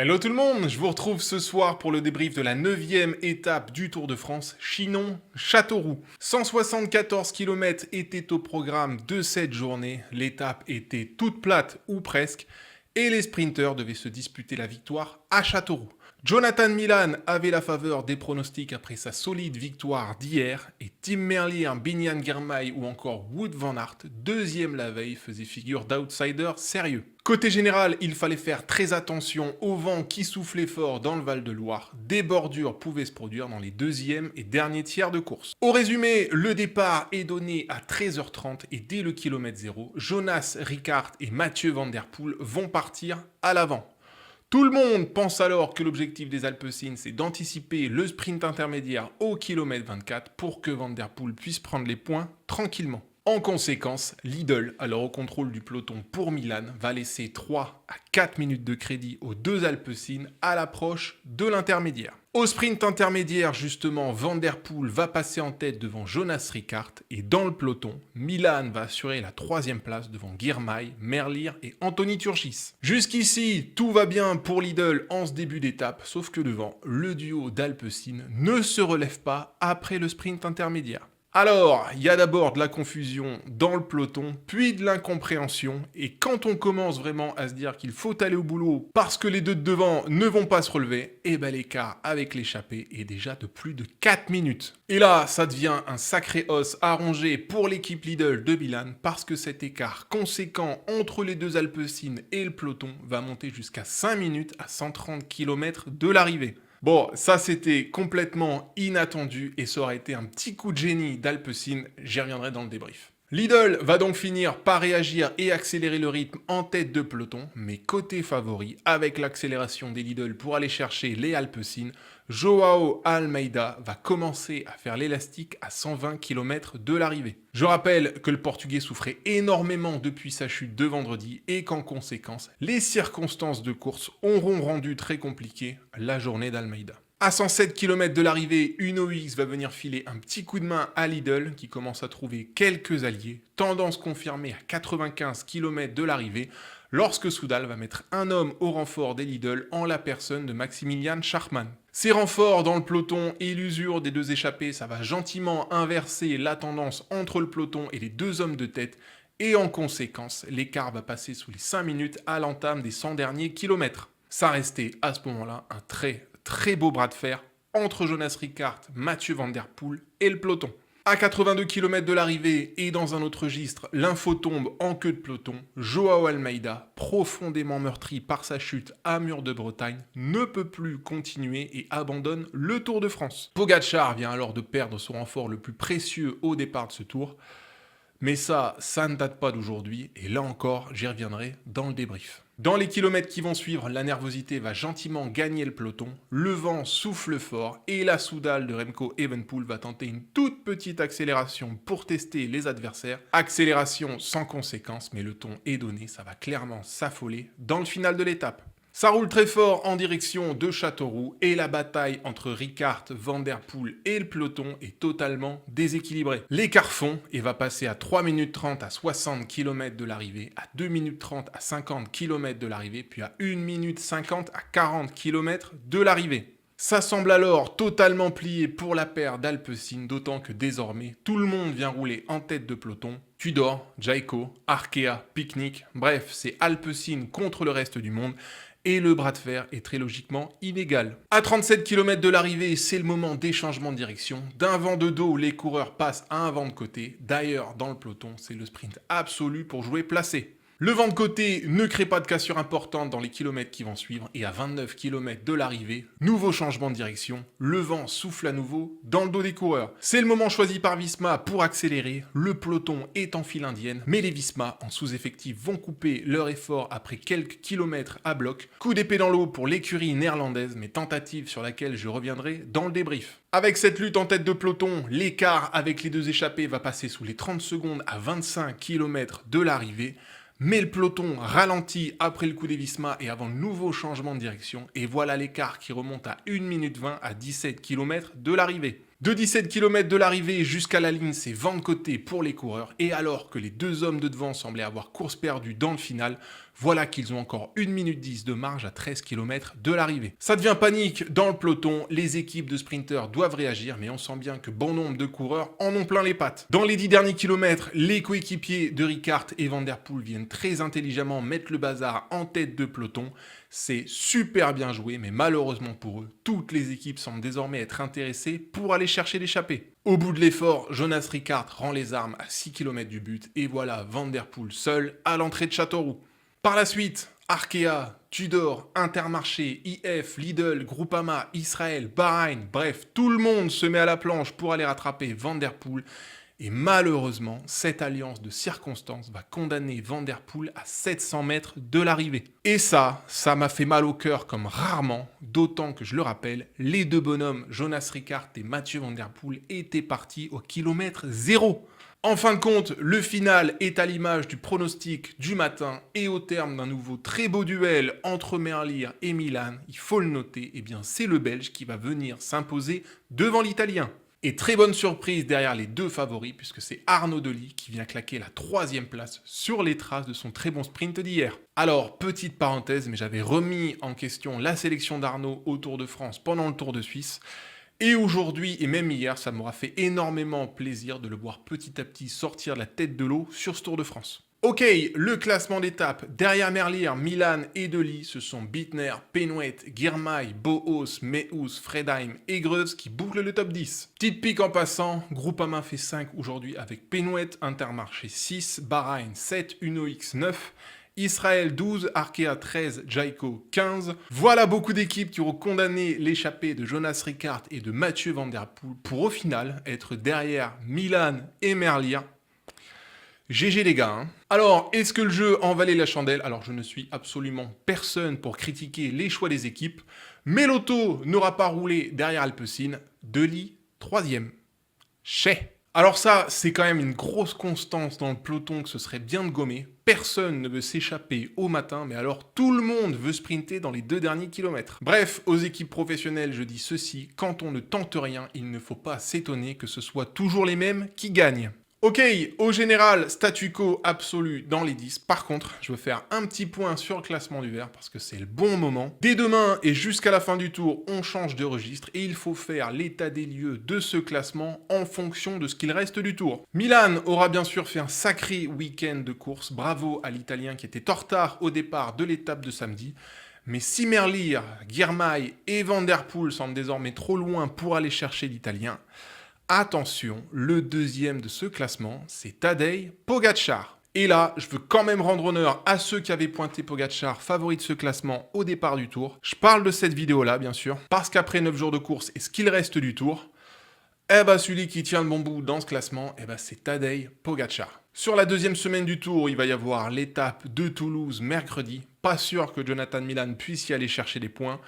Hello tout le monde, je vous retrouve ce soir pour le débrief de la 9e étape du Tour de France, Chinon-Châteauroux. 174 km étaient au programme de cette journée, l'étape était toute plate ou presque, et les sprinteurs devaient se disputer la victoire à Châteauroux. Jonathan Milan avait la faveur des pronostics après sa solide victoire d'hier, et Tim Merlier, Biniam Girmay ou encore Wout van Aert, deuxième la veille, faisait figure d'outsider sérieux. Côté général, il fallait faire très attention au vent qui soufflait fort dans le Val-de-Loire. Des bordures pouvaient se produire dans les deuxième et derniers tiers de course. Au résumé, le départ est donné à 13h30 et dès le kilomètre 0, Jonas Rickaert et Mathieu Van Der Poel vont partir à l'avant. Tout le monde pense alors que l'objectif des Alpecin, c'est d'anticiper le sprint intermédiaire au kilomètre 24 pour que Van Der Poel puisse prendre les points tranquillement. En conséquence, Lidl, alors au contrôle du peloton pour Milan, va laisser 3 à 4 minutes de crédit aux deux Alpecin à l'approche de l'intermédiaire. Au sprint intermédiaire, justement, Van Der Poel va passer en tête devant Jonas Rickaert et dans le peloton, Milan va assurer la 3e place devant Girmay, Merlier et Anthony Turgis. Jusqu'ici, tout va bien pour Lidl en ce début d'étape, sauf que devant, le duo d'Alpecin ne se relève pas après le sprint intermédiaire. Alors, il y a d'abord de la confusion dans le peloton, puis de l'incompréhension, et quand on commence vraiment à se dire qu'il faut aller au boulot parce que les deux de devant ne vont pas se relever, et ben l'écart avec l'échappée est déjà de plus de 4 minutes. Et là, ça devient un sacré os à ronger pour l'équipe Lidl de Milan, parce que cet écart conséquent entre les deux Alpecin et le peloton va monter jusqu'à 5 minutes à 130 km de l'arrivée. Bon, ça c'était complètement inattendu et ça aurait été un petit coup de génie d'Alpecin, j'y reviendrai dans le débrief. Lidl va donc finir par réagir et accélérer le rythme en tête de peloton, mais côté favori, avec l'accélération des Lidl pour aller chercher les Alpecin, Joao Almeida va commencer à faire l'élastique à 120 km de l'arrivée. Je rappelle que le Portugais souffrait énormément depuis sa chute de vendredi et qu'en conséquence, les circonstances de course auront rendu très compliqué la journée d'Almeida. À 107 km de l'arrivée, Uno X va venir filer un petit coup de main à Lidl qui commence à trouver quelques alliés, tendance confirmée à 95 km de l'arrivée, lorsque Soudal va mettre un homme au renfort des Lidl en la personne de Maximilian Schachmann. Ces renforts dans le peloton et l'usure des deux échappés, ça va gentiment inverser la tendance entre le peloton et les deux hommes de tête, et en conséquence, l'écart va passer sous les 5 minutes à l'entame des 100 derniers kilomètres. Ça restait à ce moment-là un très beau bras de fer entre Jonas Rickaert, Mathieu Van Der Poel et le peloton. À 82 km de l'arrivée et dans un autre registre, l'info tombe en queue de peloton. Joao Almeida, profondément meurtri par sa chute à Mur de Bretagne, ne peut plus continuer et abandonne le Tour de France. Pogačar vient alors de perdre son renfort le plus précieux au départ de ce tour. Mais ça ne date pas d'aujourd'hui, et là encore, j'y reviendrai dans le débrief. Dans les kilomètres qui vont suivre, la nervosité va gentiment gagner le peloton, le vent souffle fort, et la Soudal de Remco Evenepoel va tenter une toute petite accélération pour tester les adversaires. Accélération sans conséquence, mais le ton est donné, ça va clairement s'affoler dans le final de l'étape. Ça roule très fort en direction de Châteauroux et la bataille entre Rickaert, Van Der Poel et le peloton est totalement déséquilibrée. L'écart fond et va passer à 3 minutes 30 à 60 km de l'arrivée, à 2 minutes 30 à 50 km de l'arrivée, puis à 1 minute 50 à 40 km de l'arrivée. Ça semble alors totalement plié pour la paire d'Alpecin, d'autant que désormais, tout le monde vient rouler en tête de peloton. Tudor, Jayco, Arkea, Picnic, bref, c'est Alpecin contre le reste du monde. Et le bras de fer est très logiquement inégal. À 37 km de l'arrivée, c'est le moment des changements de direction. D'un vent de dos, les coureurs passent à un vent de côté. D'ailleurs, dans le peloton, c'est le sprint absolu pour jouer placé. Le vent de côté ne crée pas de cassure importante dans les kilomètres qui vont suivre et à 29 km de l'arrivée, nouveau changement de direction, le vent souffle à nouveau dans le dos des coureurs. C'est le moment choisi par Visma pour accélérer, le peloton est en file indienne, mais les Visma en sous-effectif vont couper leur effort après quelques kilomètres à bloc. Coup d'épée dans l'eau pour l'écurie néerlandaise, mais tentative sur laquelle je reviendrai dans le débrief. Avec cette lutte en tête de peloton, l'écart avec les deux échappés va passer sous les 30 secondes à 25 km de l'arrivée. Mais le peloton ralentit après le coup des Visma et avant le nouveau changement de direction. Et voilà l'écart qui remonte à 1 minute 20 à 17 km de l'arrivée. De 17 km de l'arrivée jusqu'à la ligne, c'est vent de côté pour les coureurs. Et alors que les deux hommes de devant semblaient avoir course perdue dans le final, Voilà qu'ils ont encore 1 minute 10 de marge à 13 km de l'arrivée. Ça devient panique dans le peloton, les équipes de sprinteurs doivent réagir, mais on sent bien que bon nombre de coureurs en ont plein les pattes. Dans les 10 derniers kilomètres, les coéquipiers de Rickaert et Van Der Poel viennent très intelligemment mettre le bazar en tête de peloton. C'est super bien joué, mais malheureusement pour eux, toutes les équipes semblent désormais être intéressées pour aller chercher l'échappée. Au bout de l'effort, Jonas Rickaert rend les armes à 6 km du but et voilà Van Der Poel seul à l'entrée de Châteauroux. Par la suite, Arkea, Tudor, Intermarché, IF, Lidl, Groupama, Israël, Bahreïn, bref, tout le monde se met à la planche pour aller rattraper Van Der Poel. Et malheureusement, cette alliance de circonstances va condamner Van Der Poel à 700 mètres de l'arrivée. Et ça m'a fait mal au cœur comme rarement, d'autant que je le rappelle, les deux bonhommes, Jonas Rickaert et Mathieu Van Der Poel, étaient partis au kilomètre 0. En fin de compte, le final est à l'image du pronostic du matin et au terme d'un nouveau très beau duel entre Merlier et Milan, il faut le noter, eh bien c'est le Belge qui va venir s'imposer devant l'Italien. Et très bonne surprise derrière les deux favoris, puisque c'est Arnaud Delis qui vient claquer la 3e place sur les traces de son très bon sprint d'hier. Alors, petite parenthèse, mais j'avais remis en question la sélection d'Arnaud au Tour de France pendant le Tour de Suisse. Et aujourd'hui, et même hier, ça m'aura fait énormément plaisir de le voir petit à petit sortir de la tête de l'eau sur ce Tour de France. Ok, le classement d'étape. Derrière Merlier, Milan et Delis, ce sont Bittner, Penouet, Girmay, Boos, Meeus, Fredheim et Greuze qui bouclent le top 10. Petite pique en passant, Groupama fait 5 aujourd'hui avec Penouet, Intermarché 6, Bahreïn 7, UnoX 9, Israël 12, Arkea 13, Jayco 15. Voilà beaucoup d'équipes qui auront condamné l'échappée de Jonas Rickaert et de Mathieu Van Der Poel pour au final être derrière Milan et Merlier. GG les gars. Alors, est-ce que le jeu en valait la chandelle? Alors, je ne suis absolument personne pour critiquer les choix des équipes, mais l'auto n'aura pas roulé derrière Alpecin. Delis, 3e. Chais. Alors ça, c'est quand même une grosse constance dans le peloton que ce serait bien de gommer. Personne ne veut s'échapper au matin, mais alors tout le monde veut sprinter dans les 2 derniers kilomètres. Bref, aux équipes professionnelles, je dis ceci, quand on ne tente rien, il ne faut pas s'étonner que ce soit toujours les mêmes qui gagnent. Ok, au général, statu quo absolu dans les 10. Par contre, je veux faire un petit point sur le classement du vert parce que c'est le bon moment. Dès demain et jusqu'à la fin du tour, on change de registre et il faut faire l'état des lieux de ce classement en fonction de ce qu'il reste du tour. Milan aura bien sûr fait un sacré week-end de course. Bravo à l'Italien qui était en retard au départ de l'étape de samedi. Mais si Merlier, Girmay et Van Der Poel semblent désormais trop loin pour aller chercher l'Italien, attention, le deuxième de ce classement, c'est Tadej Pogačar. Et là, je veux quand même rendre honneur à ceux qui avaient pointé Pogačar favori de ce classement au départ du tour. Je parle de cette vidéo-là, bien sûr, parce qu'après 9 jours de course et ce qu'il reste du tour, celui qui tient le bon bout dans ce classement, c'est Tadej Pogačar. Sur la deuxième semaine du tour, il va y avoir l'étape de Toulouse mercredi. Pas sûr que Jonathan Milan puisse y aller chercher des points.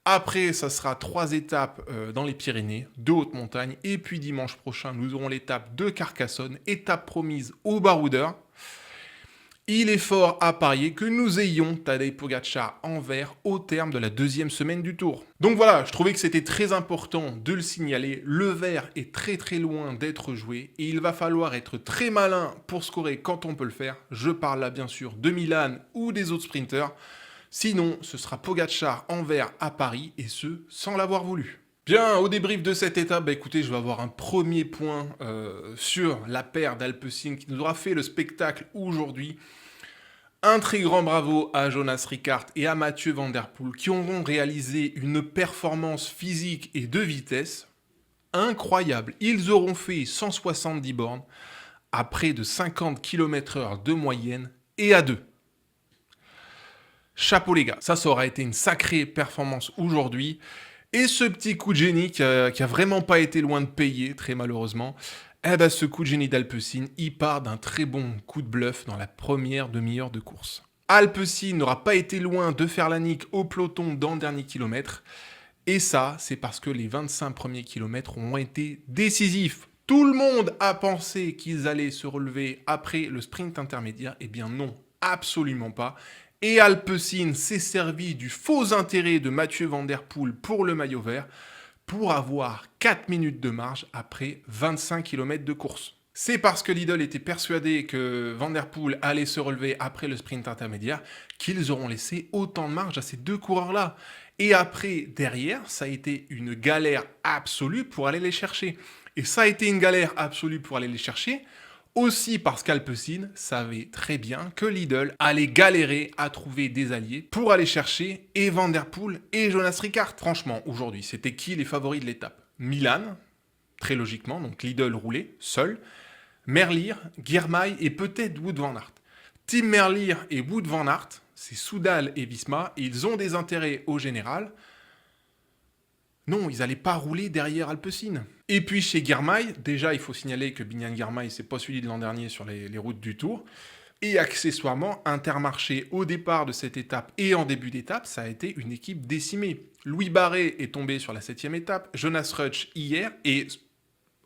Après, ça sera 3 étapes dans les Pyrénées, 2 hautes montagnes. Et puis dimanche prochain, nous aurons l'étape de Carcassonne, étape promise au baroudeur. Il est fort à parier que nous ayons Tadej Pogačar en vert au terme de la deuxième semaine du Tour. Donc voilà, je trouvais que c'était très important de le signaler. Le vert est très très loin d'être joué et il va falloir être très malin pour scorer quand on peut le faire. Je parle là bien sûr de Milan ou des autres sprinters. Sinon, ce sera Pogačar en vert à Paris, et ce, sans l'avoir voulu. Bien, au débrief de cette étape, écoutez, je vais avoir un premier point sur la paire d'Alpecin qui nous aura fait le spectacle aujourd'hui. Un très grand bravo à Jonas Rickaert et à Mathieu Van Der Poel qui auront réalisé une performance physique et de vitesse incroyable. Ils auront fait 170 bornes à près de 50 km/h de moyenne et à 2. Chapeau les gars, ça aura été une sacrée performance aujourd'hui. Et ce petit coup de génie qui a vraiment pas été loin de payer, très malheureusement, ce coup de génie d'Alpecin, il part d'un très bon coup de bluff dans la première demi-heure de course. Alpecin n'aura pas été loin de faire la nique au peloton dans le dernier kilomètre. Et ça, c'est parce que les 25 premiers kilomètres ont été décisifs. Tout le monde a pensé qu'ils allaient se relever après le sprint intermédiaire. Eh bien non, absolument pas. Et Alpecin s'est servi du faux intérêt de Mathieu Van Der Poel pour le maillot vert pour avoir 4 minutes de marge après 25 km de course. C'est parce que Lidl était persuadé que Van Der Poel allait se relever après le sprint intermédiaire qu'ils auront laissé autant de marge à ces deux coureurs-là. Et après, derrière, ça a été une galère absolue pour aller les chercher. Et ça a été une galère absolue pour aller les chercher, aussi parce qu'Alpecin savait très bien que Lidl allait galérer à trouver des alliés pour aller chercher et Van Der Poel et Jonas Rickaert. Franchement, aujourd'hui, c'était qui les favoris de l'étape? Milan, très logiquement, donc Lidl roulait, seul. Merlier, Girmay et peut-être Wout van Aert. Tim Merlier et Wout van Aert, c'est Soudal et Visma, et ils ont des intérêts au général. Non, ils n'allaient pas rouler derrière Alpecin. Et puis chez Girmay, déjà il faut signaler que Biniam Girmay, c'est pas celui de l'an dernier sur les routes du Tour. Et accessoirement, Intermarché au départ de cette étape et en début d'étape, ça a été une équipe décimée. Louis Barré est tombé sur la 7e étape, Jonas Rutsch hier, et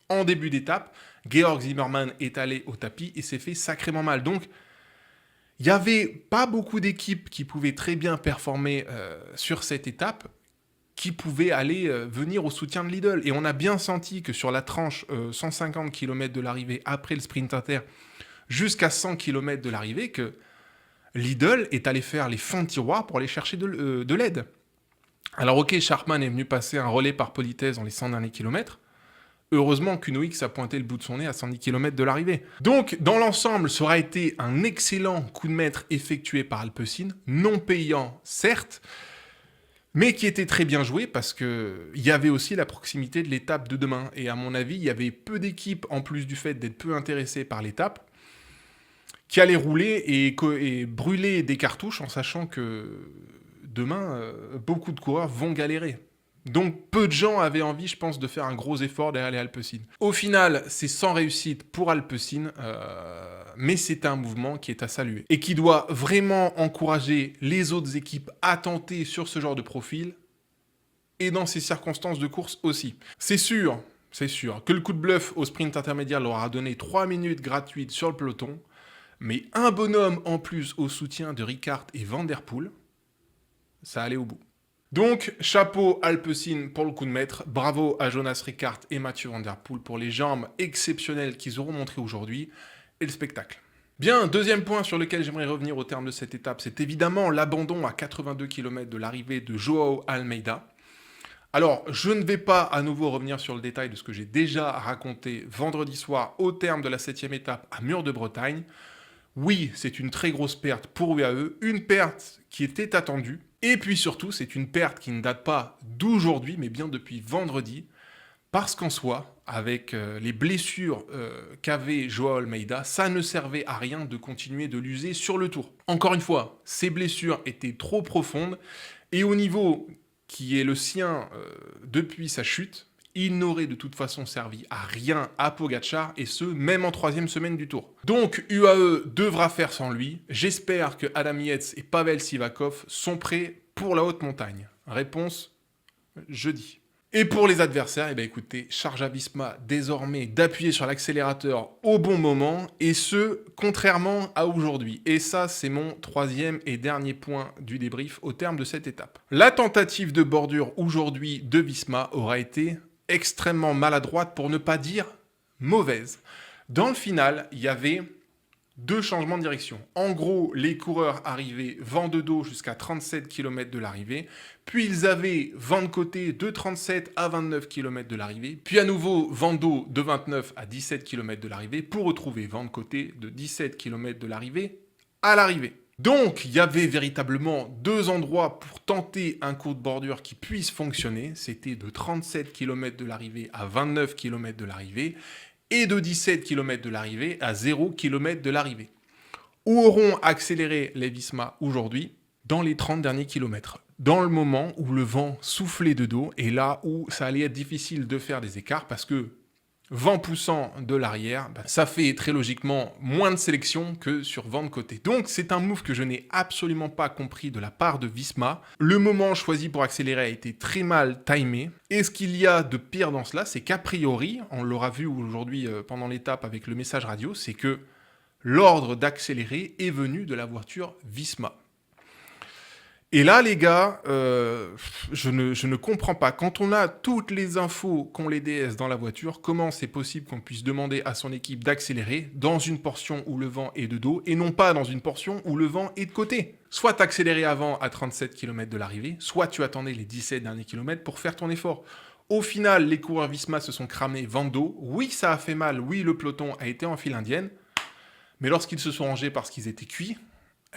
en début d'étape, Georg Zimmermann est allé au tapis et s'est fait sacrément mal. Donc, il n'y avait pas beaucoup d'équipes qui pouvaient très bien performer sur cette étape, qui pouvaient aller venir au soutien de Lidl. Et on a bien senti que sur la tranche 150 km de l'arrivée après le sprint inter, jusqu'à 100 km de l'arrivée, que Lidl est allé faire les fonds de tiroir pour aller chercher de l'aide. Alors ok, Sharkman est venu passer un relais par politesse dans les 100 derniers kilomètres. Heureusement qu'Uno X a pointé le bout de son nez à 110 km de l'arrivée. Donc, dans l'ensemble, ça aura été un excellent coup de maître effectué par Alpecin, non payant, certes, mais qui était très bien joué parce qu'il y avait aussi la proximité de l'étape de demain. Et à mon avis, il y avait peu d'équipes, en plus du fait d'être peu intéressées par l'étape, qui allaient rouler et brûler des cartouches en sachant que demain, beaucoup de coureurs vont galérer. Donc peu de gens avaient envie, je pense, de faire un gros effort derrière les Alpecin. Au final, c'est sans réussite pour Alpecin, mais c'est un mouvement qui est à saluer. Et qui doit vraiment encourager les autres équipes à tenter sur ce genre de profil, et dans ces circonstances de course aussi. C'est sûr que le coup de bluff au sprint intermédiaire leur a donné 3 minutes gratuites sur le peloton, mais un bonhomme en plus au soutien de Rickaert et Van Der Poel, ça allait au bout. Donc, chapeau Alpecin pour le coup de maître, bravo à Jonas Rickaert et Mathieu Van Der Poel pour les jambes exceptionnelles qu'ils auront montrées aujourd'hui, et le spectacle. Bien, deuxième point sur lequel j'aimerais revenir au terme de cette étape, c'est évidemment l'abandon à 82 km de l'arrivée de Joao Almeida. Alors, je ne vais pas à nouveau revenir sur le détail de ce que j'ai déjà raconté vendredi soir au terme de la 7e étape à Mur de Bretagne. Oui, c'est une très grosse perte pour UAE, une perte qui était attendue, et puis surtout, c'est une perte qui ne date pas d'aujourd'hui, mais bien depuis vendredi, parce qu'en soi, avec les blessures qu'avait Joao Almeida, ça ne servait à rien de continuer de l'user sur le tour. Encore une fois, ces blessures étaient trop profondes, et au niveau qui est le sien depuis sa chute, il n'aurait de toute façon servi à rien à Pogačar, et ce, même en 3e semaine du Tour. Donc UAE devra faire sans lui. J'espère que Adam Yates et Pavel Sivakov sont prêts pour la haute montagne. Réponse, jeudi. Et pour les adversaires, eh bien écoutez, charge à Visma désormais d'appuyer sur l'accélérateur au bon moment, et ce, contrairement à aujourd'hui. Et ça, c'est mon 3e et dernier point du débrief au terme de cette étape. La tentative de bordure aujourd'hui de Visma aura été extrêmement maladroite, pour ne pas dire mauvaise. Dans le final, il y avait 2 changements de direction. En gros, les coureurs arrivaient vent de dos jusqu'à 37 km de l'arrivée, puis ils avaient vent de côté de 37 à 29 km de l'arrivée, puis à nouveau vent de dos de 29 à 17 km de l'arrivée, pour retrouver vent de côté de 17 km de l'arrivée à l'arrivée. Donc, il y avait véritablement 2 endroits pour tenter un coup de bordure qui puisse fonctionner. C'était de 37 km de l'arrivée à 29 km de l'arrivée et de 17 km de l'arrivée à 0 km de l'arrivée. Où auront accéléré les Visma aujourd'hui? Dans les 30 derniers kilomètres. Dans le moment où le vent soufflait de dos et là où ça allait être difficile de faire des écarts parce que vent poussant de l'arrière, ça fait très logiquement moins de sélection que sur vent de côté. Donc c'est un move que je n'ai absolument pas compris de la part de Visma. Le moment choisi pour accélérer a été très mal timé. Et ce qu'il y a de pire dans cela, c'est qu'a priori, on l'aura vu aujourd'hui pendant l'étape avec le message radio, c'est que l'ordre d'accélérer est venu de la voiture Visma. Et là, les gars, je ne comprends pas. Quand on a toutes les infos qu'ont les DS dans la voiture, comment c'est possible qu'on puisse demander à son équipe d'accélérer dans une portion où le vent est de dos et non pas dans une portion où le vent est de côté? Soit t'accélérais avant à 37 km de l'arrivée, soit tu attendais les 17 derniers kilomètres pour faire ton effort. Au final, les coureurs Visma se sont cramés vent de dos. Oui, ça a fait mal. Oui, le peloton a été en file indienne. Mais lorsqu'ils se sont rangés parce qu'ils étaient cuits,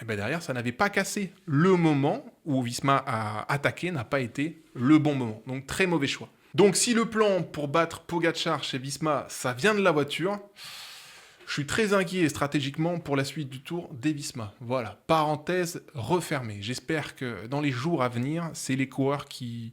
eh ben derrière, ça n'avait pas cassé. Le moment où Visma a attaqué n'a pas été le bon moment. Donc, très mauvais choix. Donc, si le plan pour battre Pogacar chez Visma, ça vient de la voiture, je suis très inquiet stratégiquement pour la suite du Tour des Visma. Voilà, parenthèse refermée. J'espère que dans les jours à venir, c'est les coureurs qui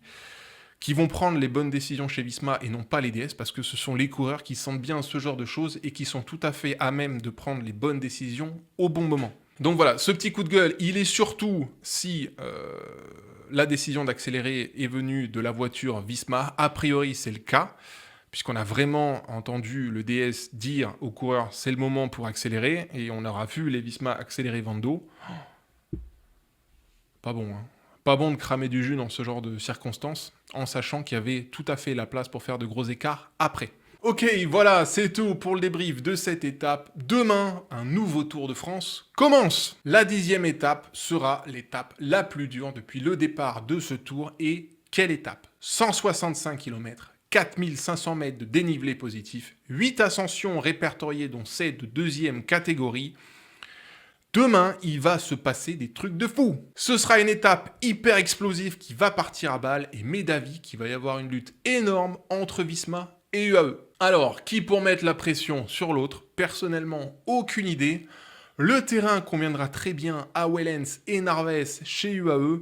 vont prendre les bonnes décisions chez Visma et non pas les DS, parce que ce sont les coureurs qui sentent bien ce genre de choses et qui sont tout à fait à même de prendre les bonnes décisions au bon moment. Donc voilà, ce petit coup de gueule, il est surtout si la décision d'accélérer est venue de la voiture Visma. A priori, c'est le cas, puisqu'on a vraiment entendu le DS dire aux coureurs c'est le moment pour accélérer, et on aura vu les Visma accélérer vent de dos. Pas bon, hein. Pas bon de cramer du jus dans ce genre de circonstances, en sachant qu'il y avait tout à fait la place pour faire de gros écarts après. Ok, voilà, c'est tout pour le débrief de cette étape. Demain, un nouveau Tour de France commence. La 10e étape sera l'étape la plus dure depuis le départ de ce tour. Et quelle étape? 165 km, 4500 mètres de dénivelé positif, 8 ascensions répertoriées dont 7 de deuxième catégorie. Demain, il va se passer des trucs de fou. Ce sera une étape hyper explosive qui va partir à balle et m'est d'avis qu'il va y avoir une lutte énorme entre Visma et UAE. Alors, qui pour mettre la pression sur l'autre? Personnellement, aucune idée. Le terrain conviendra très bien à Wellens et Narvaez chez UAE.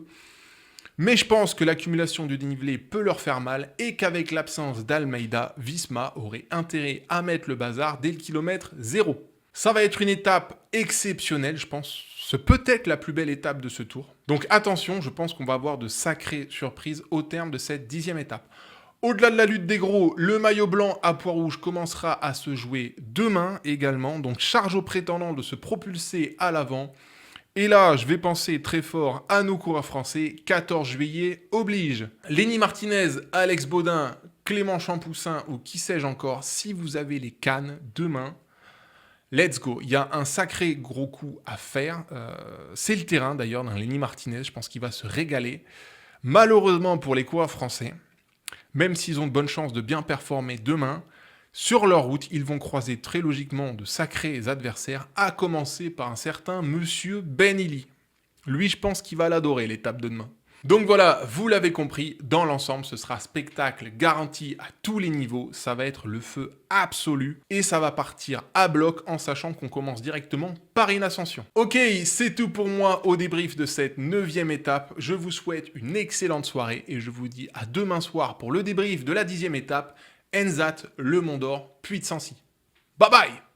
Mais je pense que l'accumulation du dénivelé peut leur faire mal et qu'avec l'absence d'Almeida, Visma aurait intérêt à mettre le bazar dès le kilomètre 0. Ça va être une étape exceptionnelle, je pense. C'est peut-être la plus belle étape de ce tour. Donc attention, je pense qu'on va avoir de sacrées surprises au terme de cette 10e étape. Au-delà de la lutte des gros, le maillot blanc à poids rouge commencera à se jouer demain également. Donc charge aux prétendants de se propulser à l'avant. Et là, je vais penser très fort à nos coureurs français. 14 juillet oblige. Lenny Martinez, Alex Baudin, Clément Champoussin ou qui sais-je encore, si vous avez les cannes demain, let's go. Il y a un sacré gros coup à faire. C'est le terrain d'ailleurs d'un Lenny Martinez. Je pense qu'il va se régaler. Malheureusement pour les coureurs français, même s'ils ont de bonnes chances de bien performer demain, sur leur route, ils vont croiser très logiquement de sacrés adversaires, à commencer par un certain Monsieur Ben Illy. Lui, je pense qu'il va l'adorer, l'étape de demain. Donc voilà, vous l'avez compris, dans l'ensemble, ce sera spectacle garanti à tous les niveaux. Ça va être le feu absolu et ça va partir à bloc en sachant qu'on commence directement par une ascension. Ok, c'est tout pour moi au débrief de cette 9e étape. Je vous souhaite une excellente soirée et je vous dis à demain soir pour le débrief de la 10e étape. Enzat, le Mont d'Or, Puy de Sancy. Bye bye!